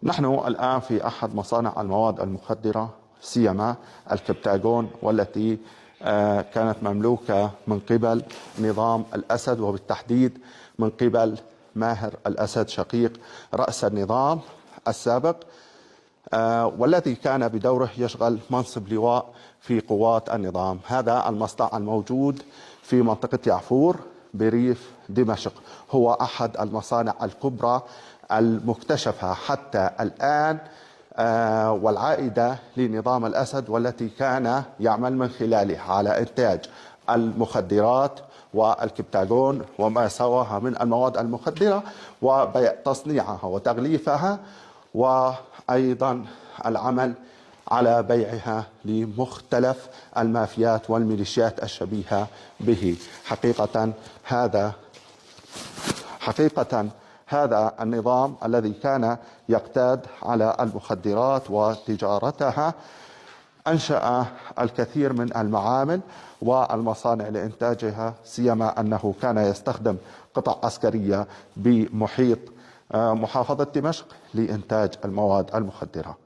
نحن الآن في أحد مصانع المواد المخدرة، سيما الكبتاغون، والتي كانت مملوكة من قبل نظام الأسد، وبالتحديد من قبل ماهر الأسد شقيق رأس النظام السابق، والذي كان بدوره يشغل منصب لواء في قوات النظام. هذا المصنع الموجود في منطقة يعفور بريف دمشق هو أحد المصانع الكبرى المكتشفة حتى الآن والعائدة لنظام الأسد، والتي كان يعمل من خلالها على إنتاج المخدرات والكبتاغون وما سواها من المواد المخدرة، وتصنيعها وتغليفها، وأيضا العمل على بيعها لمختلف المافيات والميليشيات الشبيهة به. حقيقة هذا النظام الذي كان يقتاد على المخدرات وتجارتها أنشأ الكثير من المعامل والمصانع لإنتاجها، سيما أنه كان يستخدم قطع عسكرية بمحيط محافظة دمشق لإنتاج المواد المخدرة.